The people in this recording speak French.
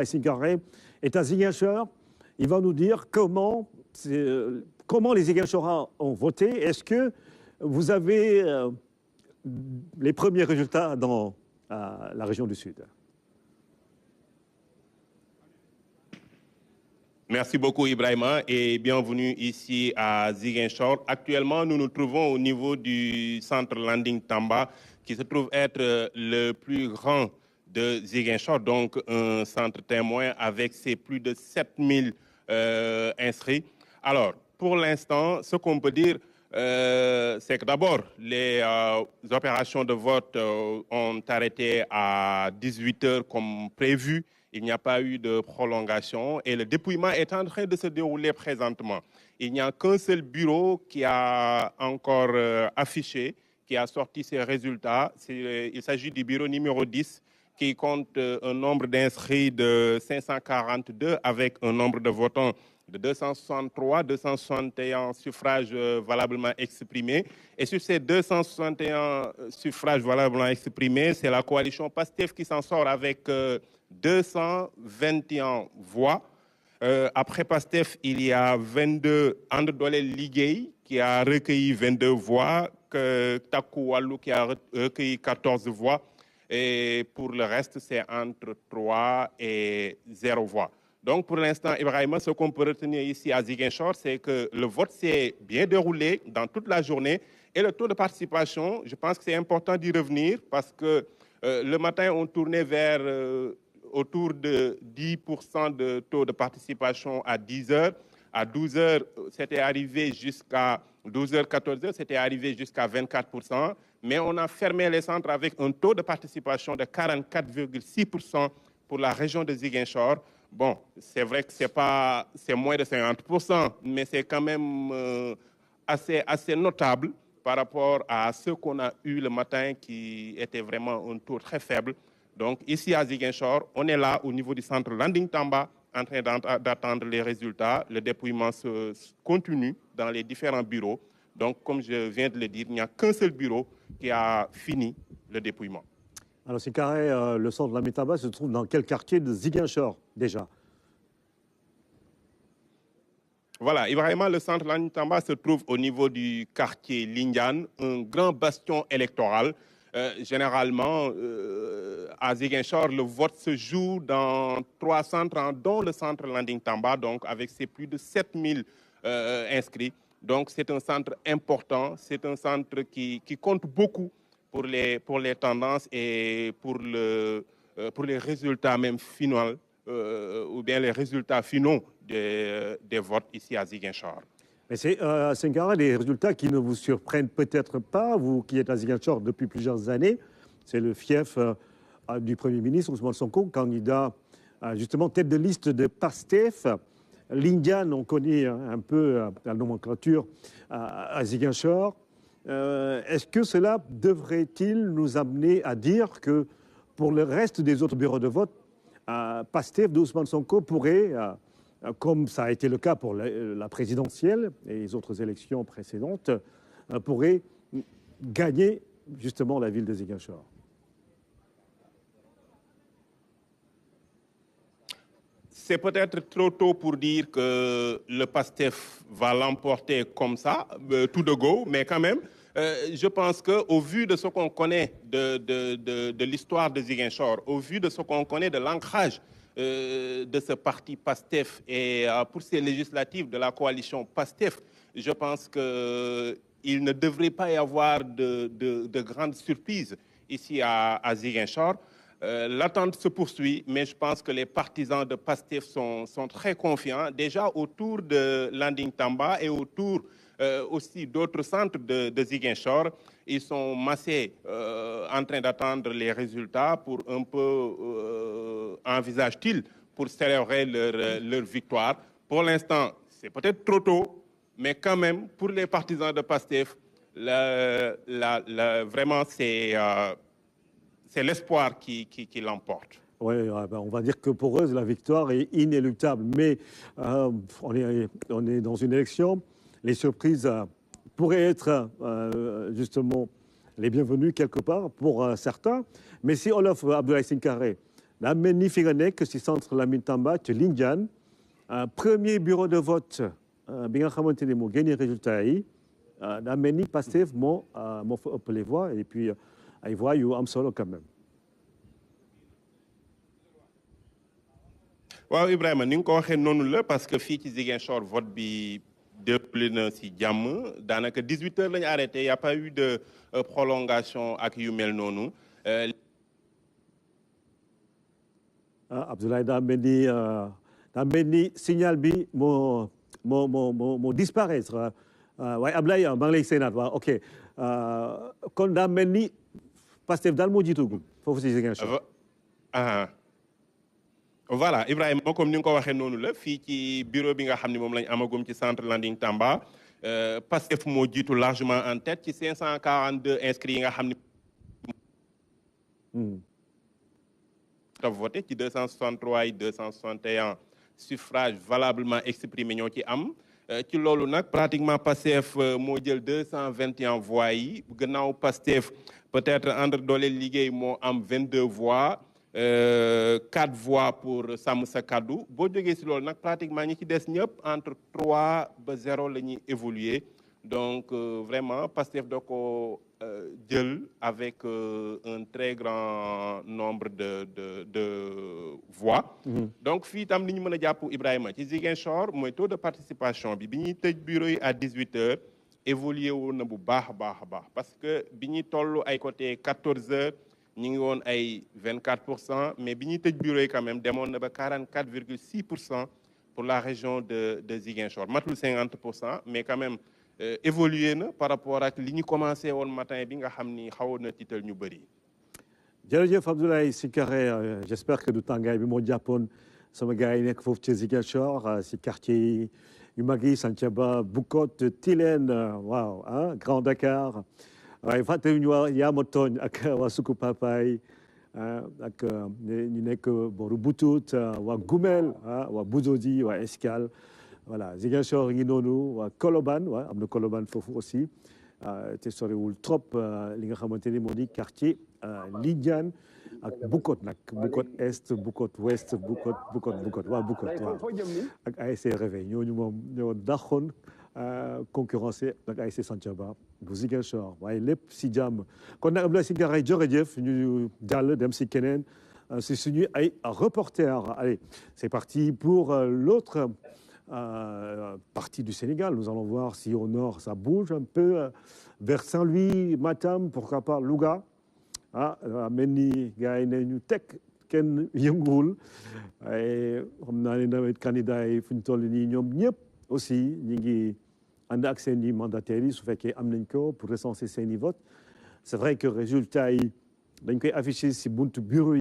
Singaré est à Ziguinchor. Il va nous dire comment les Ziguinchorins ont voté. Est-ce que vous avez les premiers résultats dans la région du Sud? Merci beaucoup Ibrahima et bienvenue ici à Ziguinchor. Actuellement, nous nous trouvons au niveau du centre Landing Tamba qui se trouve être le plus grand de Ziguinchor, donc un centre témoin avec ses plus de 7000 inscrits. Alors, pour l'instant, ce qu'on peut dire, c'est que d'abord, les opérations de vote ont arrêté à 18 h comme prévu. Il n'y a pas eu de prolongation et le dépouillement est en train de se dérouler présentement. Il n'y a qu'un seul bureau qui a encore affiché, qui a sorti ses résultats. Il s'agit du bureau numéro 10 qui compte un nombre d'inscrits de 542 avec un nombre de votants de 261 suffrages valablement exprimés. Et sur ces 261 suffrages valablement exprimés, c'est la coalition PASTEF qui s'en sort avec 221 voix. Après PASTEF, il y a 22 And Doolel Liggéey qui a recueilli 22 voix, Takku Wallu qui a recueilli 14 voix. Et pour le reste, c'est entre 3 et 0 voix. Donc, pour l'instant, Ibrahima, ce qu'on peut retenir ici à Ziguinchor, c'est que le vote s'est bien déroulé dans toute la journée. Et le taux de participation, je pense que c'est important d'y revenir parce que le matin, on tournait vers autour de 10% de taux de participation à 10 h. À 12 h, c'était arrivé jusqu'à 12 h, 14 h, c'était arrivé jusqu'à 24%. Mais on a fermé les centres avec un taux de participation de 44,6% pour la région de Ziguinchor. Bon, c'est vrai que c'est moins de 50%, mais c'est quand même assez notable par rapport à ce qu'on a eu le matin qui était vraiment un taux très faible. Donc ici à Ziguinchor, on est là au niveau du centre Landing Tamba en train d'attendre les résultats. Le dépouillement se continue dans les différents bureaux. Donc comme je viens de le dire, il n'y a qu'un seul bureau qui a fini le dépouillement. Alors, Singaré, le centre de Landing Tamba se trouve dans quel quartier de Ziguinchor, déjà? Voilà, Ibrahima, le centre Landing Tamba se trouve au niveau du quartier Lindiane, un grand bastion électoral. Généralement, à Ziguinchor, le vote se joue dans 3 centres, dont le centre Landing Tamba, donc avec ses plus de 7000 inscrits. Donc, c'est un centre important, c'est un centre qui compte beaucoup pour les tendances et pour les résultats même finaux, ou bien les résultats finaux des votes ici à Ziguinchor. Mais c'est, Singaré, des résultats qui ne vous surprennent peut-être pas, vous qui êtes à Ziguinchor depuis plusieurs années. C'est le fief du Premier ministre Ousmane Sonko, candidat justement tête de liste de PASTEF. Lindiane, on connaît un peu la nomenclature à Ziguinchor. Est-ce que cela devrait-il nous amener à dire que pour le reste des autres bureaux de vote, PASTEF d'Ousmane Sonko pourrait, comme ça a été le cas pour la présidentielle et les autres élections précédentes, pourrait gagner justement la ville de Ziguinchor? C'est peut-être trop tôt pour dire que le PASTEF va l'emporter comme ça, tout de go, mais quand même, je pense qu'au vu de ce qu'on connaît de l'histoire de Ziguinchor, au vu de ce qu'on connaît de l'ancrage de ce parti PASTEF et pour ces législatives de la coalition PASTEF, je pense qu'il ne devrait pas y avoir de grandes surprises ici à Ziguinchor. L'attente se poursuit, mais je pense que les partisans de PASTEF sont très confiants, déjà autour de Landing Tamba et autour aussi d'autres centres de Ziguinchor. Ils sont massés en train d'attendre les résultats pour un peu, envisagent-ils, pour célébrer leur victoire. Pour l'instant, c'est peut-être trop tôt, mais quand même, pour les partisans de PASTEF, vraiment, c'est l'espoir qui l'emporte. Oui, on va dire que pour eux, la victoire est inéluctable. Mais on est dans une élection. Les surprises pourraient être justement les bienvenues quelque part pour certains. Mais si Olof Abdoulaye Singaré, daa mel ni fi nga nekk si centre Lamine Tamba ci Lindiane premier bureau de vote bi nga xamante ni moo génnee résultat yi daa mel ni Pastef moo fa ëpp les voix et puis ay voix yu am solo quand même. waaw Ibrahima ni nga ko waxee noonu la parce que fii ci Ziguinchor vote bi déroulé na si jàmm daanaka 18 heures la ñu arrêté y a pas eu de prolongation ak yu mel noonu. Abdoulaye daa mel ni signal bi moo disparaître waaye Abdoulaye maa ngi lay séenaat waaw ok kon daa mel ni Pastef daal moo jiitugum foofu si Ziguinchor. Voilà Ibrahima comme ni nga ko waxee noonu la fii ci bureau bi nga xam ne moom lañ amagum ci centre Landing Tamba Pastef moo jiitu largement en tête ci 542 inscrits yi nga xam ne voté ci 263 yi 261 suffrages valablement exprimés ñoo ci am ci loolu nag pratiquement Pastef moo jël 221 voix yi gannaaw Pastef peut-être ànd doole liggéey moo am 22 voix 4 voix pour Sàmm Sa Kàddu boo jógee si loolu nag pratiquement ñi ci des ñëpp entre 3 ba 0 la ñuy évoluer donc vraiment Pastef da ko jël avec un très grand nombre de voix. Donc fii tam li ñu mën a jàpp Ibrahima ci Ziguinchor mooy taux de participation bi ñuy tëj bureau yi à 18 heures évolué woon na bu baax a baax parce que bi ñuy toll ay côté 14 heures ñu ngi woon ay 24% mais bi ñuy tëj bureau yi quand même demoon na ba 44,6% pour la région de Ziguinchor matul 50% mais quand même évolué na par rapport ak li ñu commencé woon matin bi nga xam ni xawoon na tiital ñu bëri. jërëjëf Abdoulaye Sinkare j'espère que du tàngaay bi moo jàppoon sama gars yi nekk foofu ci Ziguinchor si quartier yu mag yi Santhiaba Boucotte Tilène waaw Grand Dakar waaye fàttewuñu waa Yamatooñ ak waa Suku Papaay ak ñu nekk booru Boutout waa Goumel waa Bouzodi waa Escale voilà Ziguinchor ngi noonu waa Colobane am na Colobane foofu aussi te soriwul trop li nga xamante ni moo di quartier Lindiane ak Boucotte nag Boucotte Est Boucotte Ouest Boucotte waaw ak ASC Réveil ñooñu moom ñoo daxoon concurrencé ak ASC Santhiaba bu Ziguinchor waaye lépp si jàmm kon nag Abdoulaye Sinkare jërëjëf ñu jàll dem si keneen si suñu ay reporter allez c'est parti pour l'autre partie du Sénégal. Nous allons voir si au nord ça bouge un peu vers Saint-Louis, Matam, pourquoi pas Louga mel ni gars yi ne ñu teg kenn yënguwul waaye xam naa ne nawet candidat yi fu ñu toll nii ñoom ñëpp aussi ñi ngi ànd ak seen i mandataires yi su fekkee am nañ ko pour recenser seen i vote c'est vrai que résultat yi dañ koy afficher si buntu bureau yi